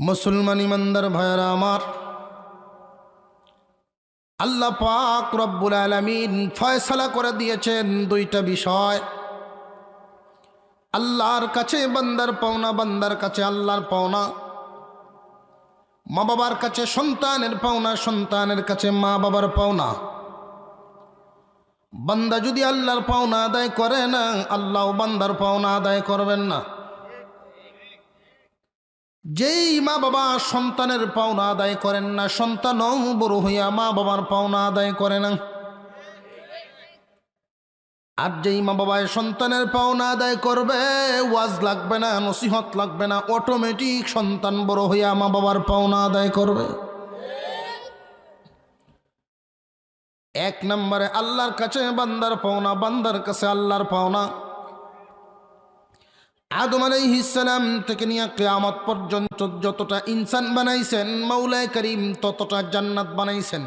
মুসলমান ইমানদার ভাইরা আমার, আল্লাহ পাক রব্বুল আলামিন ফয়সালা করে দিয়েছেন দুইটা বিষয়। আল্লাহর কাছে বান্দার পাওনা, বান্দার কাছে আল্লাহর পাওনা। মা বাবার কাছে সন্তানের পাওনা, সন্তানের কাছে মা বাবার পাওনা। বান্দা যদি আল্লাহর পাওনা আদায় করে না, আল্লাহও বান্দার পাওনা আদায় করবেন না। যেই মা বাবা সন্তানের পাওনা আদায় করেন না, সন্তানও বড় হইয়া মা বাবার পাওনা আদায় করে না। আর যেই মা বাবায় সন্তানের পাওনা আদায় করবে, ওয়াজ লাগবে না, নসিহত লাগবে না, অটোমেটিক সন্তান বড় হইয়া মা বাবার পাওনা আদায় করবে। এক নম্বরে আল্লাহর কাছে বান্দার পাওনা, বান্দার কাছে আল্লাহর পাওনা। আদম আলাইহিস সালাম থেকে নিয়ে কিয়ামত পর্যন্ত যতটা ইনসান বানাইছেন, মাওলা করিম ততটা জান্নাত বানাইছেন।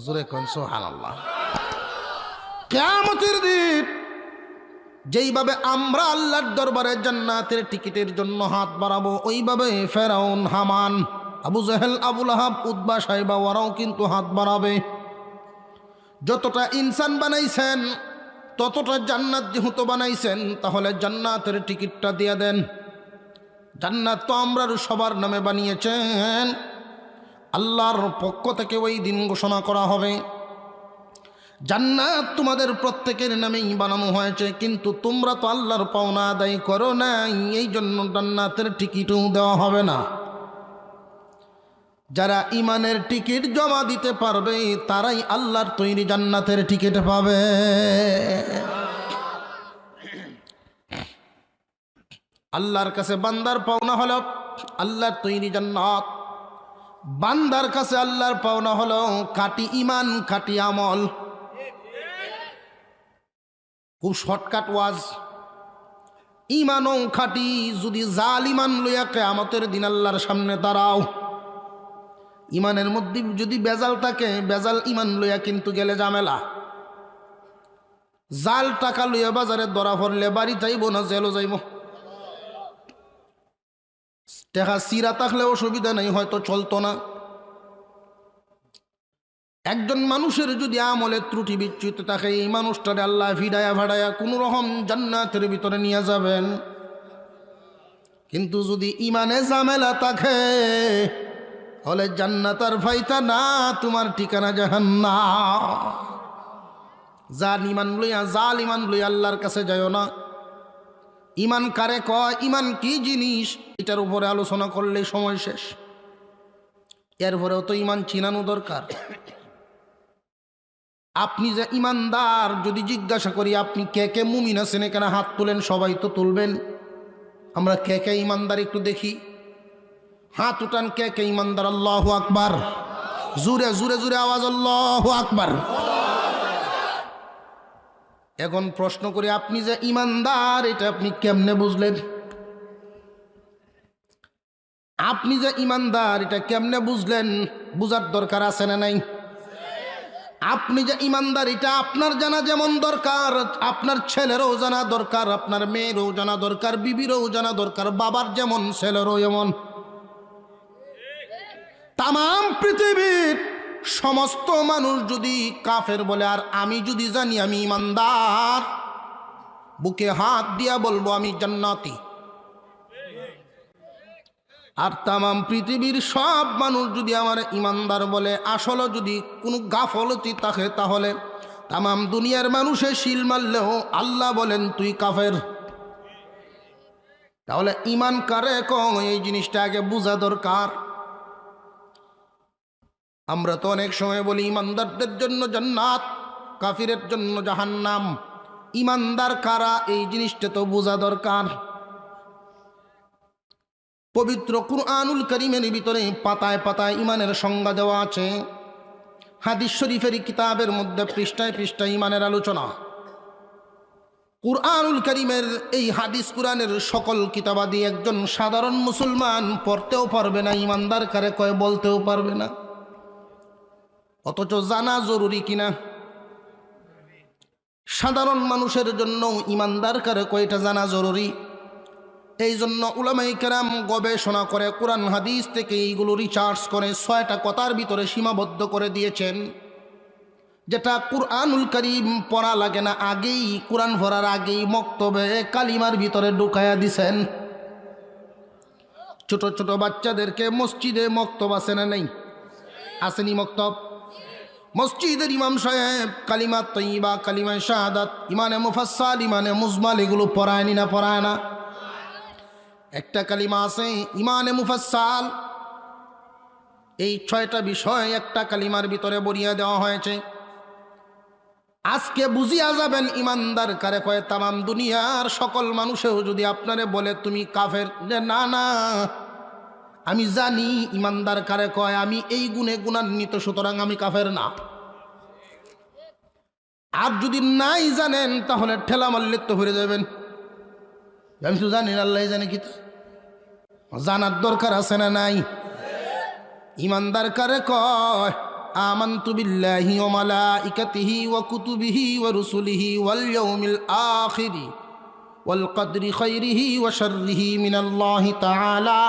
জোরে কোন সুবহানাল্লাহ। কিয়ামতের দিন যেইভাবে আমরা আল্লাহর দরবারে জান্নাতের টিকিটের জন্য হাত বাড়াবো, ওইভাবে ফেরাউন, হামান, আবু জাহেল, আবু লাহাব, উতবা, সাইবা ওরাও কিন্তু হাত বাড়াবে। যতটা ইনসান বানাইছেন ততটা জান্নাত যেহেতু বানাইছেন, তাহলে জান্নাতের টিকিটটা দিয়ে দেন। জান্নাত তো আমরা সবার নামে বানিয়েছেন, আল্লাহর পক্ষ থেকে ওই দিন ঘোষণা করা হবে জান্নাত তোমাদের প্রত্যেকের নামেই বানানো হয়েছে, কিন্তু তোমরা তো আল্লাহর পাওনা আদায় করো না, এই জন্য জান্নাতের টিকিটও দেওয়া হবে না। যারা ইমানের টিকিট জমা দিতে পারবে তারাই আল্লাহর তৈরি জান্নাতের টিকিট পাবে। আল্লাহর কাছে বান্দার পাওনা হলো আল্লাহর তৈরি জান্নাত। বান্দার কাছে আল্লাহর পাওনা হলো খাঁটি ইমান, খাঁটি আমল। খুব শর্টকাট ওয়াজ। ইমানও খাঁটি, যদি জাল ইমান লইয়া কিয়ামতের দিন আল্লাহর সামনে দাঁড়াও, ইমানের মধ্যে যদি বেজাল থাকে, বেজাল ইমান লইয়া কিন্তু গেলে ঝামেলা। জাল টাকা লইয়া বাজারে ধরা পড়লে বাড়ি যাইব না জেলও যাইব। টাকা সিরা থাকলে অসুবিধা নেই, হয়তো চলতো না। একজন মানুষের যদি আমলে ত্রুটি বিচ্যুত থাকে, এই মানুষটারে আল্লাহ ভিড়ায়া ভাড়ায়া কোনো রকম জান্নাতের ভিতরে নিয়ে যাবেন। কিন্তু যদি ইমানে ঝামেলা থাকে, হলে জান্নাত আর ফাইতা না, তোমার ঠিকানা জাহান্নাম। জাল ইমান লইয়া আল্লাহর কাছে যাইও না। ইমান কারে কয়, ইমান কি জিনিস, এটার উপরে আলোচনা করলে সময় শেষ। এরপরেও তো ইমান চিনানো দরকার। আপনি যে ইমানদার, যদি জিজ্ঞাসা করি আপনি কে কে মুমিন আছেন, এখানে হাত তুলেন, সবাই তো তুলবেন। আমরা কে কে ইমানদার একটু দেখি, হাত উঠান কে কে ইমানদার। আল্লাহু আকবার। জুরে জুরে জুরে আওয়াজ, আল্লাহু আকবার। এখন প্রশ্ন করি, আপনি যে ইমানদার এটা আপনি কেমনে বুঝলেন? আপনি যে ইমানদার এটা কেমনে বুঝলেন? বুঝার দরকার আছে না নাই? আপনি যে ইমানদার এটা আপনার জানা যেমন দরকার, আপনার ছেলেরও জানা দরকার, আপনার মেয়েরও জানা দরকার, বিবিরও জানা দরকার, বাবার যেমন ছেলেরও এমন। তাম পৃথিবীর সমস্ত মানুষ যদি কাফের বলে, আর আমি যদি জানি আমি ইমানদার, বুকে হাত দিয়া বলবো আমি জান্নাতি। আর তাম পৃথিবীর সব মানুষ যদি আমার ইমানদার বলে, আসলে যদি কোনো গাফলতি থাকে, তাহলে তাম দুনিয়ার মানুষে শিল মারলেও আল্লাহ বলেন তুই কাফের। তাহলে ইমান কারে কম, এই জিনিসটা আগে বোঝা দরকার। আমরা তো অনেক সময় বলি ইমানদারদের জন্য জান্নাত, কাফিরের জন্য জাহান্নাম। ইমানদার কারা, এই জিনিসটা তো বোঝা দরকার। পবিত্র কুরআনুল কারীমের ভিতরে পাতায় পাতায় ইমানের সংজ্ঞা দেওয়া আছে। হাদিস শরীফের কিতাবের মধ্যে পৃষ্ঠায় পৃষ্ঠায় ইমানের আলোচনা। কুরআনুল কারীমের এই হাদিস কুরআনের সকল কিতাবাদি একজন সাধারণ মুসলমান পড়তেও পারবে না, ইমানদার কারে কয় বলতেও পারবে না। অথচ জানা জরুরি কিনা? সাধারণ মানুষের জন্য ইমানদার কারে কয়টা জানা জরুরি। এই জন্য উলামায়ে কেরাম গবেষণা করে কোরআন হাদিস থেকে এইগুলো রিসার্চ করে 6টা কথার ভিতরে সীমাবদ্ধ করে দিয়েছেন, যেটা কুরআনুল কারীম পড়া লাগে না, আগেই কোরআন পড়ার আগেই মক্তবে কালিমার ভিতরে ঢুকায়া দিছেন। ছোট ছোট বাচ্চাদেরকে মসজিদে মক্তব আছে না নেই? আসেনি মক্তব? মসজিদের ইমাম সাহেব কালিমা তয়্যিবা, কালিমা শাহাদাত, ইমানে মুফাসসাল, ইমানে মুজমাল এগুলো পড়ায়নি না পড়ায় না? একটা কালিমা আছে ইমানে মুফাসসাল, এই 6টা বিষয় একটা কালিমার ভিতরে বরিয়ে দেওয়া হয়েছে। আজকে বুঝিয়া যাবেন ইমানদার কারে কয়। তামাম দুনিয়ার সকল মানুষেও যদি আপনারে বলে তুমি কাফের, যে না না আমি জানি ইমানদার কারে কয়, আমি এই গুণে গুণান্বিত, সুতরাং আমি কাফের না। আর যদি নাই জানেন তাহলে ঠেলা মারলে তো হয়ে যাবেন। আমি তো জানি আল্লাহ জানে, কি জানার দরকার আছে না নাই? ইমানদার কারে কয়? আমানতু বিল্লাহি ওয়া মালাইকাতিহি ওয়া কুতুবিহি ওয়া রুসুলিহি ওয়াল ইয়াউমিল আখিরি ওয়াল কদরি খাইরিহি ওয়া শাররিহি মিনাল্লাহি তাআলা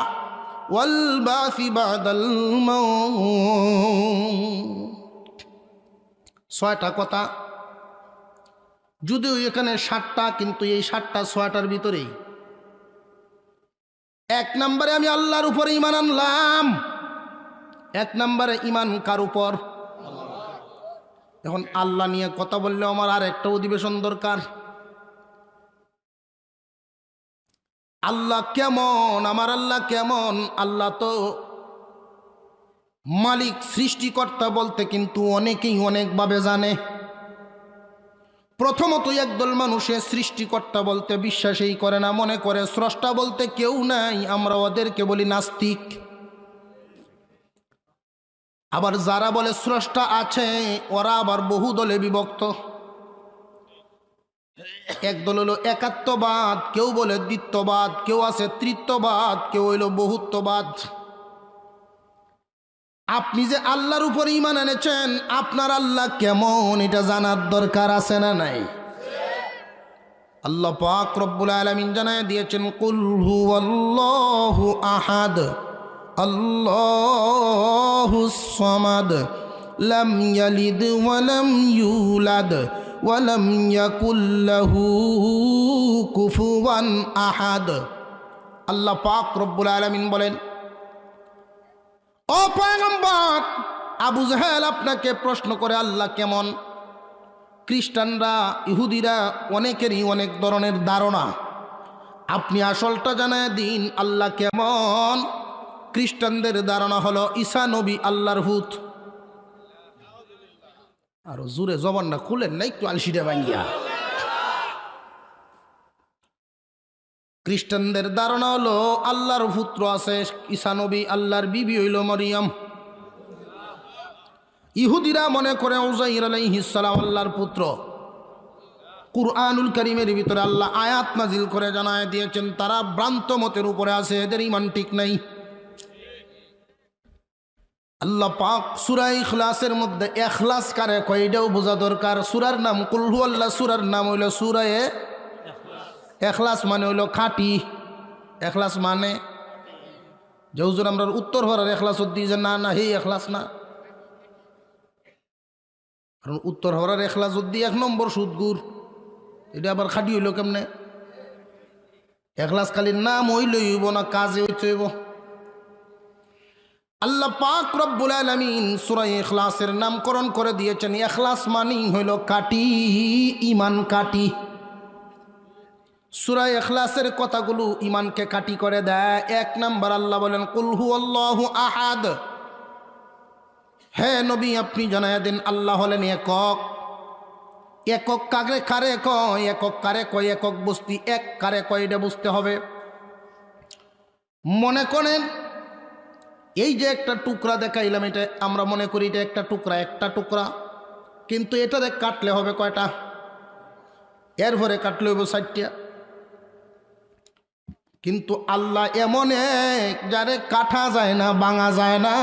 ওয়াল বাসি বাদাল মাউত। 6টা কথা, যদিও এখানে 7টা, কিন্তু এই 7টা 6টার ভিতরেই। 1 নম্বরে আমি আল্লাহর উপরে ঈমান আনলাম। 1 নম্বরে ঈমান কার উপর? এখন আল্লাহ নিয়ে কথা বললে আমার আর একটা অধিবেশন দরকার। আল্লাহ কেমন? আমার আল্লাহ কেমন? আল্লাহ তো মালিক, সৃষ্টিকর্তা বলতে কিন্তু অনেকেই অনেকভাবে জানে। প্রথমত একদল মানুষের সৃষ্টিকর্তা বলতে বিশ্বাসই করে না, মনে করে স্রষ্টা বলতে কেউ নাই, আমরা ওদেরকে বলি নাস্তিক। আবার যারা বলে স্রষ্টা আছে ওরা আবার বহু দলে বিভক্ত। একদল হলো একাত্মবাদ, কেউ বলে দ্বিত্ববাদ, কেউ আছে তৃতীয়বাদ, কেউ হইল বহুত্ববাদ। আপনি যে আল্লাহর উপর ঈমান এনেছেন, আপনার আল্লাহ কেমন এটা জানার দরকার আছে না নাই? আল্লাহ পাক রব্বুল আলামিন জানায় দিয়েছেন, কুল হুয়াল্লাহু আহাদ আল্লাহুস সামাদ লাম ইয়ালিদ ওয়া লাম ইউলাদ ওয়া লাম ইয়াকুল লাহু কুফুয়ান আহাদ। আল্লাহ পাক রব্বুল আলামিন বলেন, ও পয়গম্বর, আবু জাহেল আপনাকে প্রশ্ন করে আল্লাহ কেমন। খ্রিস্টানরা, ইহুদিরা অনেকেরই অনেক ধরনের ধারণা। আপনি আসলটা জানায় দিন আল্লাহ কেমন। খ্রিস্টানদের ধারণা হলো ঈসা নবী আল্লাহর হুত। আরো জোরে জবানটা খুলেন না, একটু আলসিটা ভাঙ্গিয়া। খ্রিস্টানদের ধারণা হলো আল্লাহর পুত্র আছে ঈসা নবী, আল্লাহর বিবি হইল মরিয়ম। ইহুদিরা মনে করে উযাইর আলাইহিস সালাম আল্লাহর পুত্র। কুরআনুল কারীমের ভিতরে আল্লাহ আয়াত নাজিল করে জানায় দিয়েছেন তারা ভ্রান্ত মতের উপরে আছে, এদের ঈমান ঠিক নাই। আল্লাহ পাক সূরা ইখলাসের মধ্যে ইখলাস কারে কয় এটাও বোঝা দরকার। সূরার নাম কুল হুয়াল্লাহ, সূরার নাম হইল সূরা ইখলাস, মানে হইল খাঁটি। ইখলাস মানে যে হুজুর আমরা উত্তর হরার ইখলাস দিই, যে না না হে ইখলাস না, কারণ উত্তর হরার ইখলাস দিই 1 নম্বর সুদগুর। এটা আবার খাঁটি হইল কেমনে? ইখলাস খালি নাম হইলই হইব না, কাজে হইতে হইব। আল্লাহ পাক রব্বুল আলামিন সূরা ইখলাসের নামকরণ করে দিয়েছেন, ইখলাস মানেই হইল কাটি, ঈমান কাটি। সূরা ইখলাসের কথাগুলো ঈমানকে কাটি করে দেয়। 1 নাম্বার আল্লাহ বলেন কুল হুয়াল্লাহু আহাদ, হে নবী আপনি জানায়া দেন আল্লাহ হলেন একক। একক কারে কারে কয়? একক কারে কয়? একক বস্তি, এক কারে কয় এটা বুঝতে হবে। মনে করেন এই যে একটা টুকরা দেখাইলাম, এটা আমরা মনে করি এটা একটা টুকরা, কিন্তু এটাতে কাটলে হবে কয়টা? এরপরে কাটলে হইব 4টা। কিন্তু আল্লাহ এমন এক যারে কাটা যায় না, ভাঙা যায় না,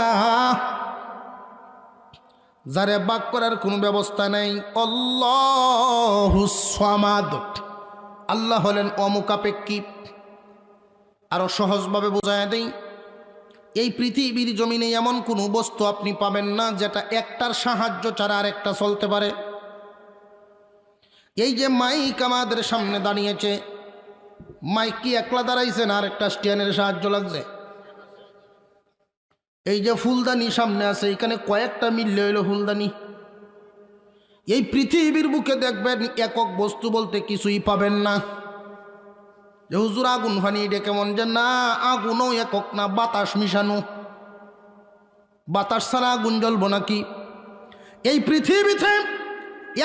যারে বাক করার কোনো ব্যবস্থা নেই। আল্লাহুস সামাদ, আল্লাহ হলেন অমুখাপেক্ষী। আরো সহজভাবে বোঝায় দেই, এই পৃথিবীর জমিনে এমন কোনো বস্তু আপনি পাবেন না যেটা একটার সাহায্য ছাড়া আর একটা চলতে পারে। এই যে মাইক আমাদের সামনে দাঁড়িয়েছে, মাইক কি একলা দাঁড়াইছে না আর একটা স্ট্যান্ডের সাহায্য লাগছে? এই যে ফুলদানি সামনে আছে, এখানে কয়েকটা মিললে হইল ফুলদানি। এই পৃথিবীর বুকে দেখবেন একক বস্তু বলতে কিছুই পাবেন না। যে হুজুর আগুন ফানি, এটা কেমন? যে না, আগুনও একক না, বাতাস মিশানো। বাতাস ছাড়া আগুন জ্বলবো নাকি? এই পৃথিবীতে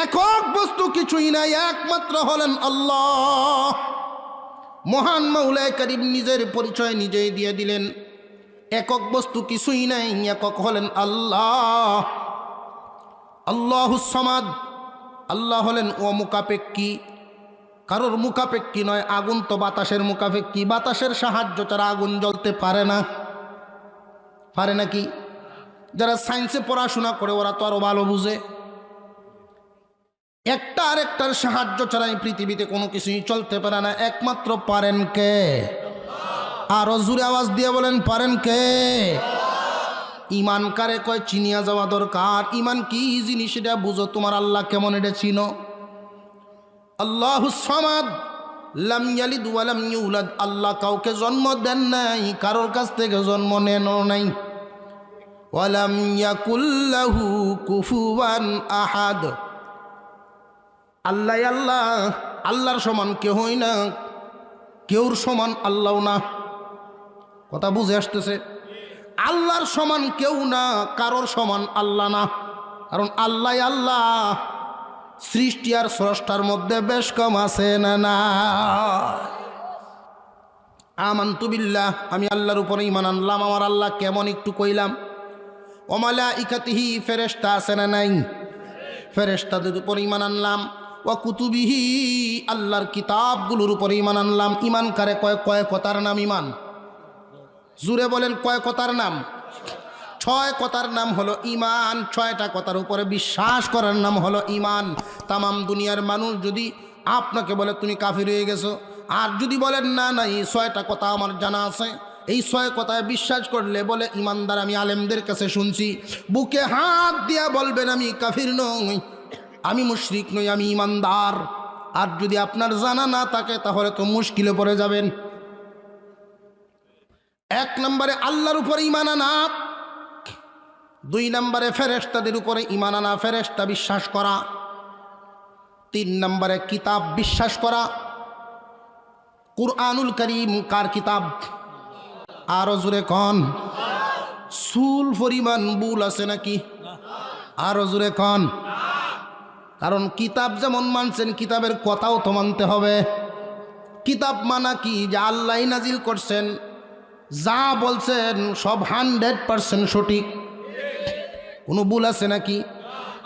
একক বস্তু কিছুই নাই, একমাত্র হলেন আল্লাহ। মহান মাওলা কারীম নিজের পরিচয় নিজেই দিয়ে দিলেন। একক বস্তু কিছুই নাই, একক হলেন আল্লাহ। আল্লাহুস সামাদ। আল্লাহ হলেন অমুখাপেক্ষী, কারোর মুখাপেক্ষী নয়। আগুন তো বাতাসের মুখাপেক্ষী, বাতাসের সাহায্য ছাড়া আগুন জ্বলতে পারে না। পারে নাকি? যারা সায়েন্সে পড়াশোনা করে ওরা তো আরো ভালো বুঝে। একটা আরেকটার সাহায্য ছাড়া এই পৃথিবীতে কোনো কিছুই চলতে পারে না। একমাত্র পারেন কে? আরো জোরে আওয়াজ দিয়ে বলেন, পারেন কে? ইমান কারে কয় চিনিয়া যাওয়া দরকার। ইমান কি জিনিস এটা বুঝো, তোমার আল্লাহ কেমন এটা চিনো। আল্লাহুস সামাদ, লাম ইয়ালিদ ওয়া লাম ইউলাদ। আল্লাহ কাউকে জন্ম দেন নাই, কারোর কাছ থেকে জন্ম নেন নাই। ওয়া লাম ইয়াকুল লাহু কুফুয়ান আহাদ। আল্লাহ আল্লাহ, আল্লাহর সমান কেউই না, কেউর সমান আল্লাহও না। কথা বুঝে আসতেছে? আল্লাহর সমান কেউ না, কারোর সমান আল্লাহ না। কারণ আল্লাহ আল্লাহ, সৃষ্টি আর স্রষ্টার মধ্যে বেশ কম আছে না? না। আমানতু বিল্লাহ, আমি আল্লাহর উপরে ঈমান আনলাম। আমার আল্লাহ কেমন একটু কইলাম। ওয়া মালাইকাতিহি, ফেরেশতা আছে না নাই? ফেরেশতাদের উপরে ঈমান আনলাম। ওয়া কুতুবিহি, আল্লাহর কিতাবগুলোর উপরে ঈমান আনলাম। ঈমান কারে কয়? কয় কথার নাম ঈমান। জুড়ে বলেন, কয় কথার নাম? 6 কথার নাম হলো ঈমান। 6টা কথার উপরে বিশ্বাস করার নাম হলো ঈমান। তামাম দুনিয়ার মানুষ যদি আপনাকে বলে তুমি কাফির হয়ে গেছো, আর যদি বলেন না না এই 6টা কথা আমার জানা আছে, এই 6 কথায় বিশ্বাস করলে বলে ঈমানদার। আমি আলেমদের কাছে শুনছি, বুকে হাত দিয়া বলবেন আমি কাফির নই, আমি মুশরিক নই, আমি ঈমানদার। আর যদি আপনার জানা না থাকে তাহলে তো মুশকিলে পড়ে যাবেন। 1 নম্বরে আল্লাহর উপরে ঈমান আনা, 2 নম্বরে ফেরেশতাদের উপরে ঈমান আনা, ফেরেশতা বিশ্বাস করা, 3 নম্বরে কিতাব বিশ্বাস করা। কুরআনুল কারীম কার কিতাব? আরো জোরে কন। সুল পরিমাণ ভুল আছে নাকি? আরো জোরে কন। কারণ কিতাব যেমন মানছেন, কিতাবের কথাও তো মানতে হবে। কিতাব মানা কি? যে আল্লাহ নাজিল করছেন, যা বলছেন সব 100% সঠিক, কোনো ভুল আছে নাকি?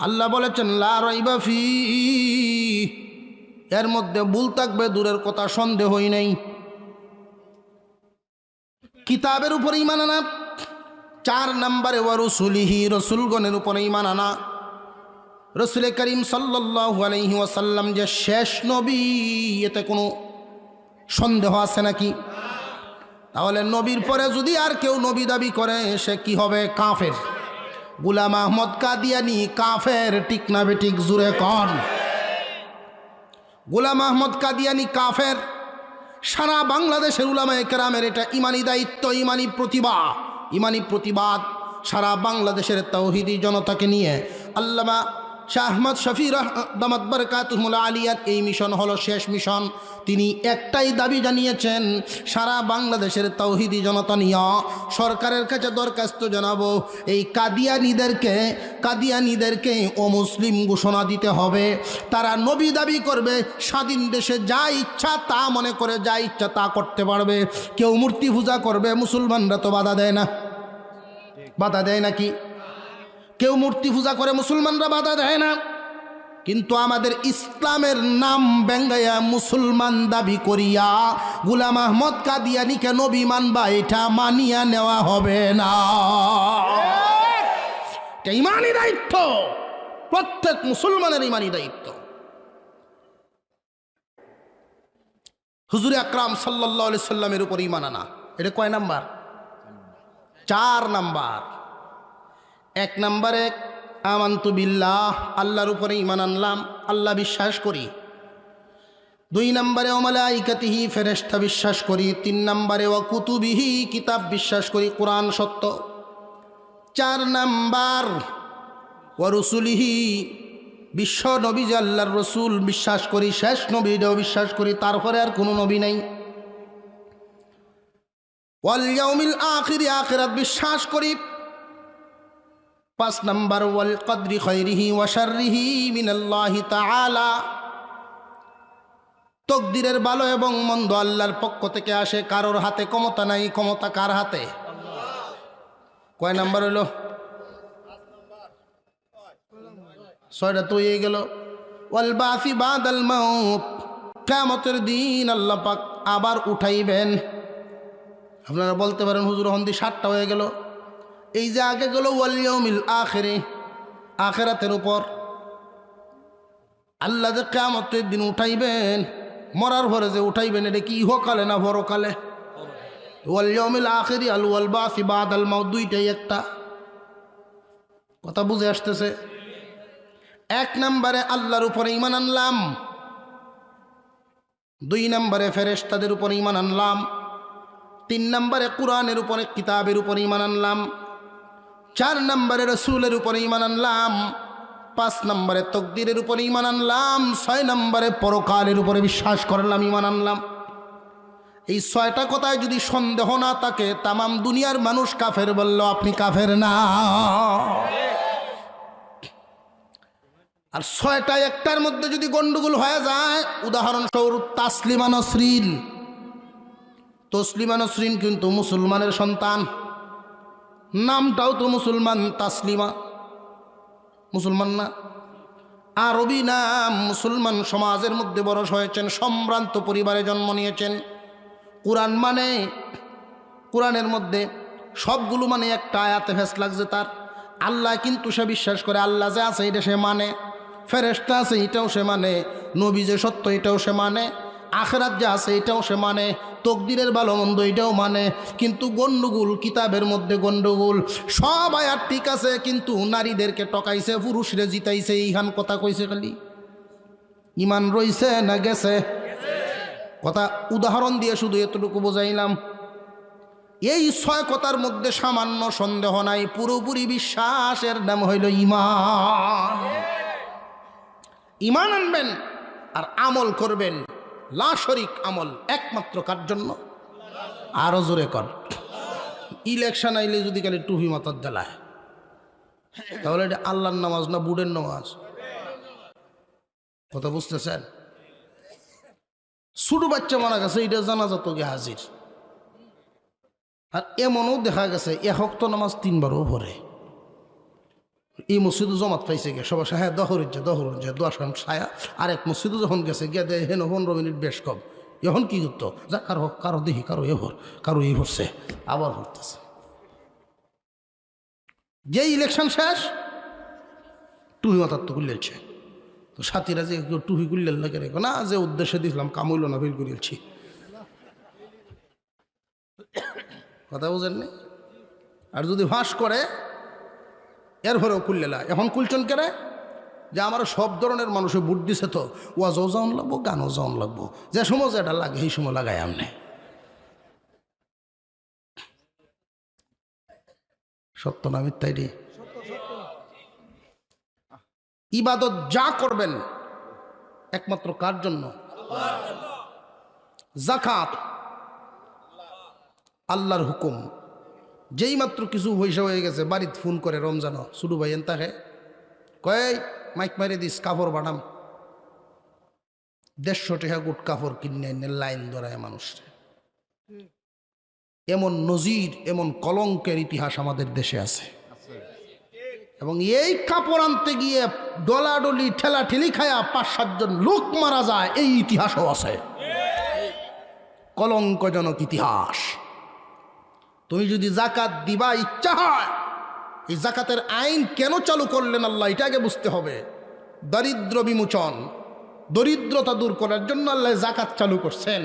আল্লাহ বলেছেন লা রাইবা ফি, এর মধ্যে ভুল থাকবে দূরের কথা, সন্দেহই নেই। কিতাবের উপরে ঈমান আনা। 4 নম্বরে ওয়া রুসুলিহি, রসুলগণের উপরে ঈমান আনা। রসুল করিম সাল্লাল্লাহু আলাইহি ওয়াসাল্লাম যে শেষ নবী, এতে কোনো সন্দেহ আছে নাকি? তাহলে নবীর পরে যদি আর কেউ নবী দাবি করে সে কি হবে? কাফের। গোলাম আহমদ কাদিয়ানি কাফের, ঠিক না বেঠিক? জুরে কন। গোলাম আহমদ কাদিয়ানি কাফের। সারা বাংলাদেশের উলামায়ে কেরামের এটা ইমানি দায়িত্ব, ইমানি প্রতিবাদ। সারা বাংলাদেশের তাওহীদি জনতাকে নিয়ে আল্লামা শাহ আহমদ শফি দামাত বারাকাতুহুল আলিয়ার এই মিশন হলো শেষ মিশন। তিনি একটাই দাবি জানিয়েছেন, সারা বাংলাদেশের তাওহীদি জনতা নিয়ে সরকারের কাছে দরখাস্ত জানাবো, এই কাদিয়ানিদেরকে অমুসলিম ঘোষণা দিতে হবে। তারা নবী দাবি করবে, স্বাধীন দেশে যা ইচ্ছা তা মনে করে যা ইচ্ছা তা করতে পারবে। কেউ মূর্তি পূজা করবে, মুসলমানরা তো বাধা দেয় না। বাধা দেয় নাকি? কেউ মূর্তি পূজা করে, মুসলমানরা বাধা দেয় না। কিন্তু আমাদের ইসলামের নাম ব্যঙ্গাইয়া মুসলমান দাবি করিয়া গোলাম আহমদ কাদিয়ানিকে নবী মানবা, এটা মানিয়া নেওয়া হবে না। এটা ইমানি দায়িত্ব, প্রত্যেক মুসলমানের ইমানি দায়িত্ব। হুজুর আকরাম সাল্লাল্লাহু আলাইহি সাল্লামের উপর ঈমান আনা। এটা কয় নাম্বার? 4 নাম্বার। 1 নম্বরে আমানতু বিল্লাহ, আল্লাহর উপরে ঈমান আনলাম, আল্লাহ বিশ্বাস করি। 2 নম্বরে ওয়া মালাইকাতিহি, ফেরেশতা বিশ্বাস করি। 3 নম্বরে ওয়া কুতুবিহি, কিতাব বিশ্বাস করি, কোরআন সত্য। 4 নাম্বার ওয়া রুসুলিহি, বিশ্ব নবী যে আল্লাহর রসুল বিশ্বাস করি, শেষ নবীটাও বিশ্বাস করি, তারপরে আর কোনো নবী নাই। ওয়াল ইয়াউমিল আখির, আখিরাত বিশ্বাস করি। 5 নাম্বার ওয়াল কদরি খায়রিহি ওয়া শাররিহি মিনাল্লাহি তাআলা, তকদিরের ভালো এবং মন্দ আল্লাহর পক্ষ থেকে আসে, কারোর হাতে ক্ষমতা নাই। ক্ষমতা কার হাতে? কয় নাম্বার হলো? 6টা তো হয়ে গেল। ওয়াল বাসি বাদাল মাউত, কিয়ামতের দিন আল্লাহ পাক আবার উঠাইবেন। আপনারা বলতে পারেন হুজুর হন্দি 7টা হয়ে গেল। এই যে আগে গেল ওয়াল ইয়াউমিল আখিরে, আখিরাতের উপর আল্লাহ যে কিয়ামতের দিন উঠাইবেন, মরার পরে যে উঠাইবেন, এটা কি ইহকালে না পরকালে? ওয়াল ইয়াউমিল আখিরি আল ওয়াল বাসি বাদাল মাউত, দুইটাই একটা। কথা বুঝে আসতেছে? 1 নম্বরে আল্লাহর উপরে ঈমান আনলাম, 2 নম্বরে ফেরেশতাদের উপরে ঈমান আনলাম, 3 নম্বরে কোরআনের উপরে, কিতাবের উপরে ঈমান আনলাম, 4 নম্বরে রাসূলের উপরে ঈমান আনলাম, 5 নম্বরে তকদিরের উপরে ঈমান আনলাম, 6 নম্বরে পরকালের উপরে বিশ্বাস করলাম, ঈমান আনলাম। এই 6টা কথায় যদি সন্দেহ না থাকে, তামাম দুনিয়ার মানুষ কাফের বলল, আপনি কাফের না। আর 6টা একটার মধ্যে যদি গন্ডগোল হয়ে যায়, উদাহরণস্বরূপ তাসলিমা নসরিন। তসলিমা নসরিন কিন্তু মুসলমানের সন্তান, নামটাও তো মুসলমান, তাসলিমা মুসলমান না, আরবি নাম। মুসলমান সমাজের মধ্যে বড় হয়েছেন, সম্ভ্রান্ত পরিবারে জন্ম নিয়েছেন। কোরআন মানে, কোরআনের মধ্যে সবগুলো মানে একটা আয়াতে ফেস লাগছে তার। আল্লাহ কিন্তু সে বিশ্বাস করে, আল্লাহ যে আছে এটা সে মানে, ফেরেশতা আছে এটাও সে মানে, নবী যে সত্য এটাও সে মানে, আখিরাত যে আছে এটাও সে মানে, তকদিরের ভালো মন্দ এটাও মানে। কিন্তু গন্ডগোল, কিতাবের মধ্যে গন্ডগোল। সব আয়াত ঠিক আছে, কিন্তু নারীদেরকে টকাইছে, পুরুষরে জিতাইছে, এইখান কথা কইছে। খালি ঈমান রইছে না গেছে? কথা উদাহরণ দিয়ে শুধু এতটুকু বোঝাইলাম। এই 6 কথার মধ্যে সামান্য সন্দেহ নাই, পুরোপুরি বিশ্বাসের নাম হইল ঈমান। ঈমান আনবেন আর আমল করবেন, লা শরীক আমল, একমাত্র কার জন্য? আরো জোরে কর। ইলেকশন আইলে যদি খালি টুপি মাথার দেলায়, তাহলে এটা আল্লাহর নামাজ না বুড়ের নামাজ? কথা বুঝতেছেন? ছোট বাচ্চা মারা গেছে, এটা জানাজা তো গিয়ে হাজির। আর এমনও দেখা গেছে 1 ওয়াক্ত নামাজ 3 বারও পড়ে। এই মসজিদও জমাত পাইছে গে সবার, হ্যাঁ দহরের যে দোয়াশান ছায়া। আরেক মসজিদও যখন গেছে গিয়ে দেয় হেন 15 মিনিট বেশ কম। এখন কি করতো, যা কারো দেখি কারো এই ভরছে, আবার ভরতেছে। যে ইলেকশন শেষ, টুহি মাথার তো খুললেছে। তো সাথীরা যে কেউ টুহি খুললেন লাগে রেখো না, যে উদ্দেশ্যে দিলাম কামইল না, ফেল করিয়েছি। কথা বুঝেননি? আর যদি ভাস করে এরপরেও খুললেলা। এখন খুলছেন কেন? যে আমার সব ধরনের মানুষে বুট দিছে, তো ওয়াজও যাওন লাগবো, গানও যাওন লাগবো, যে সময় যেটা লাগে সেই সময় লাগাই আমনে। সত্য না মিথ্যাই রে? ইবাদত যা করবেন একমাত্র কার জন্য? যাকাত আল্লাহর হুকুম। যেই মাত্র কিছু পয়সা হয়ে গেছে, বাড়িতে ফোন করে রমজানও শুরু ভাই এনতাকে কয় মাইক মারি দিস, কাপড় বানাম। 150 টাকা গুট কাপড় কিনে এনে লাইন ধরায় মানুষরে। এমন নজির, এমন কলঙ্কের ইতিহাস আমাদের দেশে আছে। এবং এই কাপড় আনতে গিয়ে ডলাডলি ঠেলাঠেলি খায়া 5-7 জন লোক মারা যায়, এই ইতিহাসও আছে। কলঙ্কজনক ইতিহাস। তুমি যদি জাকাত দিবা ইচ্ছা হয়, এই জাকাতের আইন কেন চালু করলেন আল্লাহ, এটা আগে বুঝতে হবে। দারিদ্র বিমোচন, দরিদ্রতা দূর করার জন্য আল্লাহ জাকাত চালু করছেন।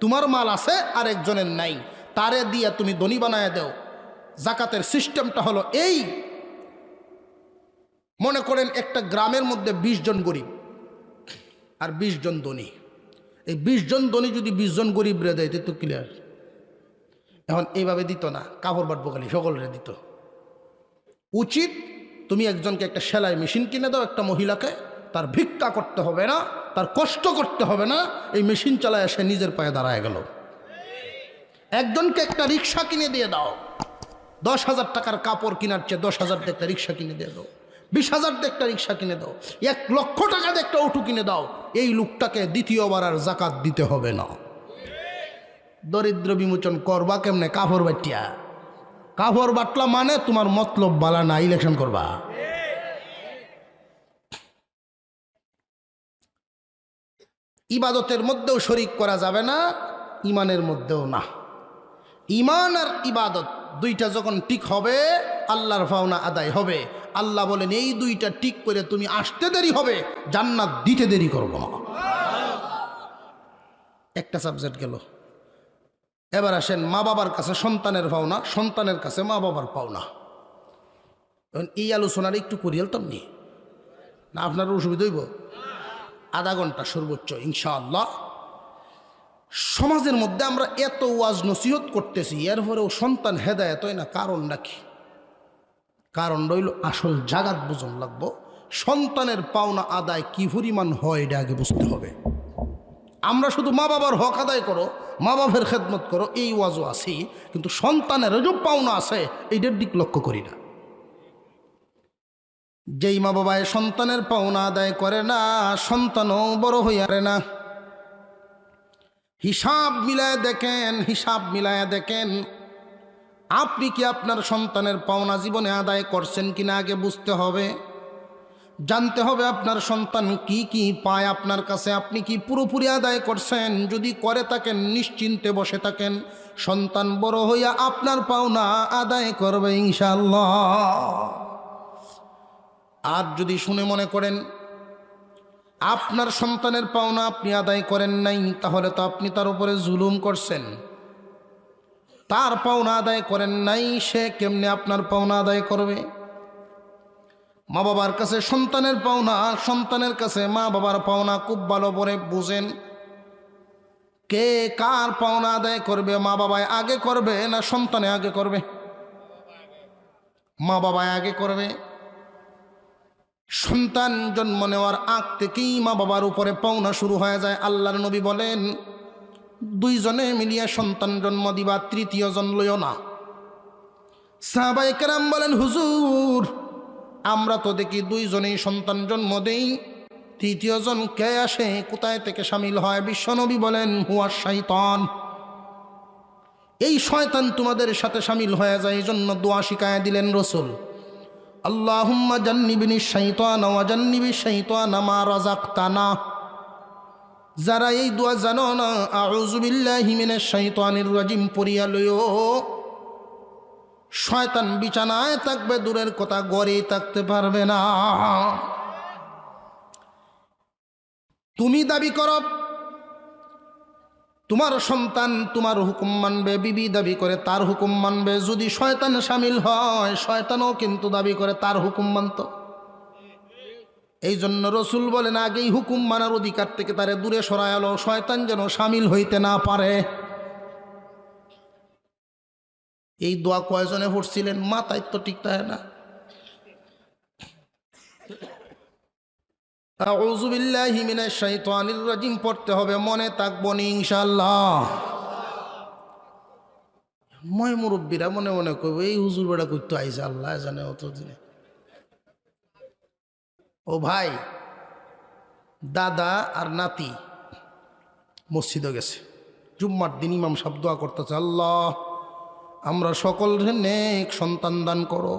তোমার মাল আছে আর একজনের নাই, তারে দিয়া তুমি ধনী বানায় দাও। জাকাতের সিস্টেমটা হলো এই, মনে করেন একটা গ্রামের মধ্যে 20 জন গরিব আর 20 জন ধনী। এই 20 জন ধনী যদি 20 জন গরিব রে দেয় তো ক্লিয়ার। এখন এইভাবে দিত না, কাপড় বাটবো খালি সকলরে দিত। উচিত তুমি একজনকে একটা সেলাই মেশিন কিনে দাও, একটা মহিলাকে, তার ভিক্ষা করতে হবে না, তার কষ্ট করতে হবে না, এই মেশিন চালায় সে নিজের পায়ে দাঁড়ায় গেল। একজনকে একটা রিক্সা কিনে দিয়ে দাও, 10,000 টাকার কাপড় কেনার চেয়ে 10,000 দিয়ে একটা রিক্সা কিনে দিয়ে দাও, 20,000 দিয়ে একটা রিক্সা কিনে দাও, 1 লক্ষ টাকা দিয়ে একটা অটো কিনে দাও। এই লোকটাকে দ্বিতীয়বার আর জাকাত দিতে হবে না। দরিদ্র বিমোচন করবা কেমনে? কাপড় বাটিয়া। কাপড় বাটলা মানে তোমার মতলব বালা না, ইলেকশন করবা। ইবাদতের মধ্যেও শরিক করা যাবে না, ইমানের মধ্যেও না। ইমান আর ইবাদত দুইটা যখন ঠিক হবে, আল্লাহর পাওনা আদায় হবে। আল্লাহ বলেন এই দুইটা ঠিক করে তুমি আসতে দেরি হবে, জান্নাত দিতে দেরি করবো না। একটা সাবজেক্ট গেল। এবার আসেন মা বাবার কাছে সন্তানের পাওনা, সন্তানের কাছে মা বাবার পাওনা। এই আলোচনার একটু করিয়ালতাম নি না? আপনার অসুবিধা হইব? আধা ঘন্টা সর্বোচ্চ ইনশাআল্লাহ। সমাজের মধ্যে আমরা এত ওয়াজ নসিহত করতেছি, এরপরেও সন্তান হেদায়েত হয় না। কারণ নাকি? কারণ রইল আসল জাগাত বুঝন লাগবো। সন্তানের পাওনা আদায় কি পরিমাণ হয় এটা আগে বুঝতে হবে। আমরা শুধু মা বাবার হক আদায় করো, মা বাবার খেদমত করো, এই ওয়াজও আছি, কিন্তু সন্তানের যে পাওনা আছে এইটার দিক লক্ষ্য করি না। যেই মা বাবায় সন্তানের পাওনা আদায় করে না, সন্তানও বড় হইয়ারে না। হিসাব মিলায় দেখেন, হিসাব মিলায় দেখেন আপনি কি আপনার সন্তানের পাওনা জীবনে আদায় করছেন কিনা আগে বুঝতে হবে। জানতে হবে আপনার সন্তান কি কি পায় আপনার কাছে, আপনি কি পুরোপুরি আদায় করছেন। যদি করে থাকেন, নিশ্চিন্তে বসে থাকেন, সন্তান বড় হইয়া আপনার পাওনা আদায় করবে ইনশাআল্লাহ। আর যদি শুনে মনে করেন আপনার সন্তানের পাওনা আপনি আদায় করেন নাই, তাহলে তো আপনি তার উপরে জুলুম করছেন। তার পাওনা আদায় করেন নাই, সে কেমনে আপনার পাওনা আদায় করবে? মা বাবার কাছে সন্তানের পাওনা, সন্তানের কাছে মা বাবার পাওনা খুব ভালো করে বুঝেন। কে কার পাওনা আদায় করবে? মা বাবায় আগে করবে না সন্তানে আগে করবে? মা বাবায় আগে করবে। সন্তান জন্ম নেওয়ার আগ থেকেই মা বাবার উপরে পাওনা শুরু হয়ে যায়। আল্লাহর নবী বলেন, 2 জনে মিলিয়া সন্তান জন্ম দিবা, 3য় জন লইও না। সাহাবায়ে কেরাম বলেন, হুজুর আমরা তো দেখি 2 জনেই সন্তান জন্ম দেই, 3য় জন কে আসে, কোথায় থেকে সামিল হয়? বিশ্বনবী বলেন, হুয়া শয়তান। এই শয়তান তোমাদের সাথে সামিল হয়ে যায়। এই জন্য দোয়া শিখায় দিলেন রাসূল, আল্লাহুম্মা জান্নিবনি শাইতানা ওয়া জান্নিবি শাইতানা মা রাযাকতানা। যারা এই দোয়া জানো না, আউযু বিল্লাহি মিনাশ শাইতানির রাজিম পড়িয়া লইও, শয়তান বিছানায় থাকবে দূরের কথা, ঘরে থাকতে পারবে না। তুমি দাবি করো তোমার সন্তান তোমার হুকুম মানবে, বিবি দাবি করে তার হুকুম মানবে। যদি শয়তান শামিল হয়, শয়তানও কিন্তু দাবি করে তার হুকুম মানত। এই জন্য রসুল বলেন, আগেই হুকুম মানার অধিকার থেকে তারে দূরে সরায় আলো, শয়তান যেন শামিল হইতে না পারে। এই দোয়া কয়জনে পড়ছিলেন? মাথায় তো ঠিক থাকে না। আউযু বিল্লাহি মিনাশ শাইতানির রাজিম পড়তে হবে, মনে থাকবো নি ইনশাআল্লাহ। ময় মুরব্বীরা মনে মনে কইব, এই হুজুর বেড়া করতে আইছে, আল্লাহ জানে অত দিনে। ও ভাই, দাদা আর নাতি মসজিদে গেছে, জুম্মার দিন ইমাম সাহেব দোয়া করতেছে, আল্লাহ আমরা সকলকে নেক সন্তান দান করো।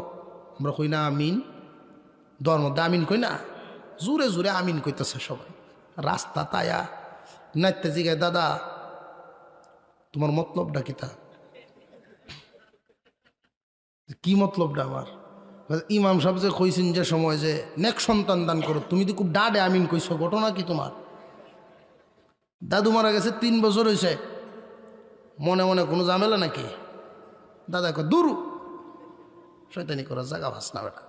আমরা কই না আমিন? দোয়ার মধ্যে আমিন কই না? জোরে জোরে আমিন কইতেছে সবাই। রাস্তা তায়া নাইতে জিগায়, দাদা তোমার মতলবটা কিতা? কি মতলবটা আমার? ইমাম সাহেব যে কইছেন যে সময় যে নেক সন্তান দান করো, তুমি তো খুব ডাডে আমিন কইছো, ঘটনা কি তোমার? দাদু মারা গেছে 3 বছর হয়েছে, মনে মনে কোনো ঝামেলা নাকি? দাদা কয় দূর, শয়তানি করার জায়গা ভাস না বেটা।